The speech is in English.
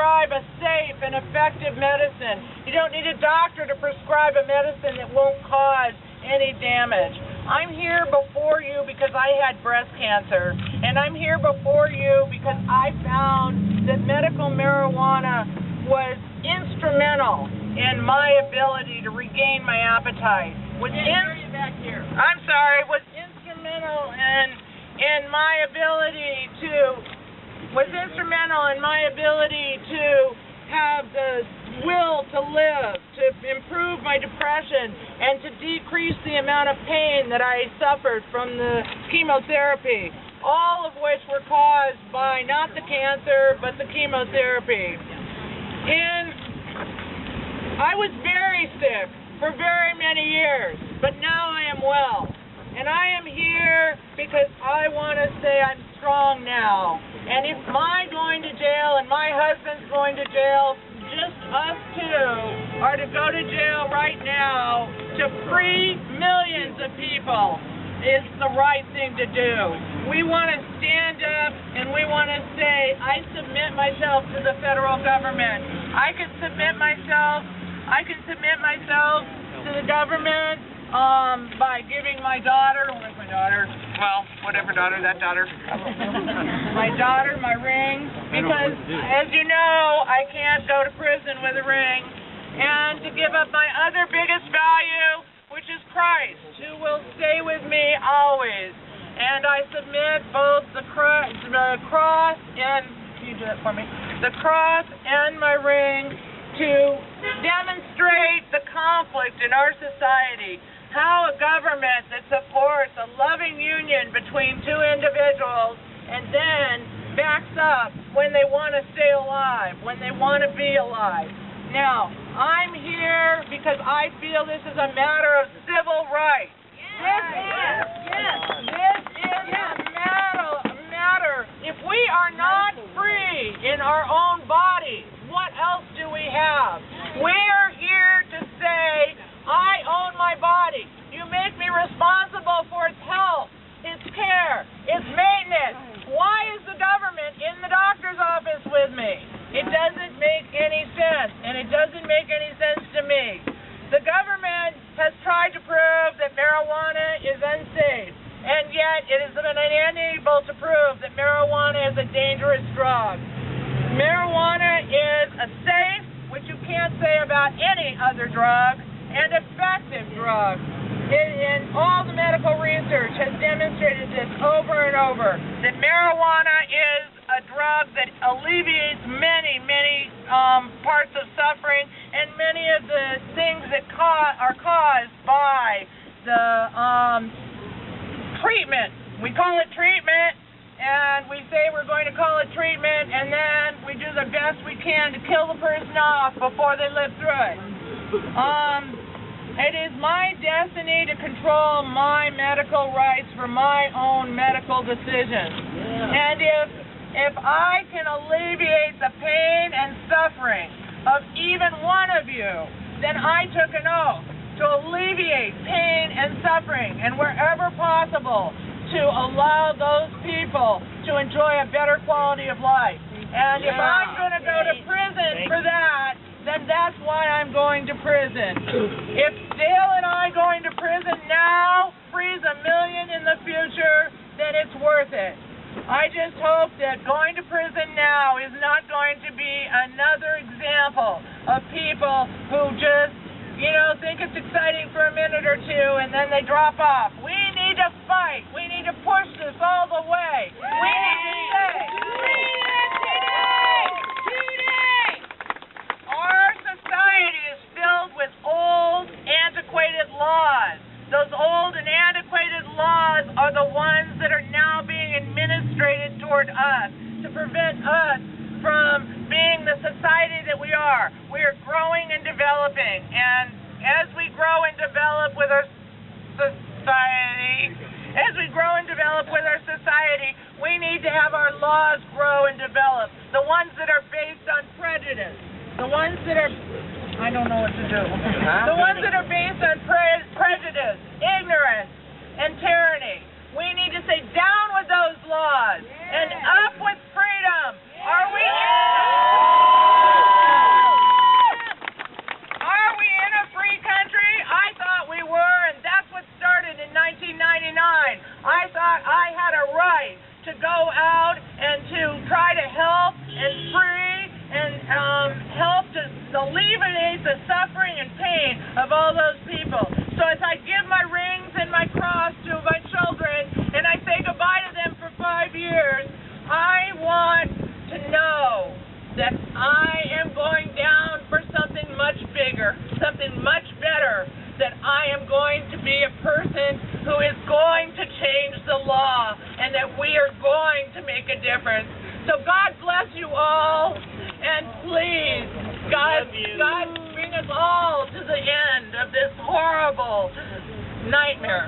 prescribe a safe and effective medicine. You don't need a doctor to prescribe a medicine that won't cause any damage. I'm here before you because I had breast cancer, and I'm here before you because I found that medical marijuana was instrumental in my ability to regain my appetite. Was instrumental in my ability to have the will to live, to improve my depression, and to decrease the amount of pain that I suffered from the chemotherapy, all of which were caused by not the cancer, but the chemotherapy. I was very sick for very many years, but now I am well. And I am here because I want to say I'm strong now. And if my going to jail and my husband's going to jail, just us two are to go to jail right now to free millions of people is the right thing to do. We want to stand up and we want to say, I submit myself to the federal government. I can submit myself to the government by giving my daughter, where's my daughter? Well, whatever daughter, that daughter. My daughter, my ring, because as you know, I can't go to prison with a ring. And to give up my other biggest value, which is Christ, who will stay with me always. And I submit both the cross and, can you do that for me? The cross and my ring to demonstrate the conflict in our society. How a government that supports a loving union between two individuals and then backs up when they want to stay alive, when they want to be alive. Now, I'm here because I feel this is a matter of civil rights. This is a matter. If we are not free in our own bodies, what else do we have? We're here to say, I own my body. You make me responsible for its health, its care, its maintenance. Why is the government in the doctor's office with me? It doesn't make any sense, and it doesn't make any sense to me. The government has tried to prove that marijuana is unsafe, and yet it has been unable to prove that marijuana is a dangerous drug. Marijuana is a safe, which you can't say about any other drug, and effective drug. And all the medical research has demonstrated this over and over, that marijuana is a drug that alleviates many parts of suffering and many of the things that are caused by the treatment. We call it treatment, and we say we're going to call it treatment, and then we do the best we can to kill the person off before they live through it. It is my destiny to control my medical rights for my own medical decisions. And if I can alleviate the pain and suffering of even one of you, then I took an oath to alleviate pain and suffering, and wherever possible, to allow those people to enjoy a better quality of life. And if I'm going to go to prison for that, then that's why I'm going to prison. If Dale and I going to prison now frees a million in the future, then it's worth it. I just hope that going to prison now is not going to be another example of people who just, think it's exciting for a minute or two and then they drop off. We need to fight. We need to push this all the way. We need to say, our society is filled with old, antiquated laws. Those old and antiquated laws are the ones that are now being administrated toward us to prevent us from being the society that we are. We are growing and developing, and as we grow and develop with our society, we need to have our laws grow and develop. The ones that are based on prejudice. The ones that are, I don't know what to do. The ones that are based on prejudice, ignorance, and tyranny. We need to say down with those laws and up with freedom. Are we? thought I had a right to go out and to try to help and free and help to alleviate the suffering and pain of all those people. So as I give my rings and my cross to my children and I say goodbye to them for 5 years, I want to know that I am going down for something much bigger, something much better, that I am going to be a person who is going to change the law and that we are going to make a difference. So God bless you all, and please, God bring us all to the end of this horrible nightmare.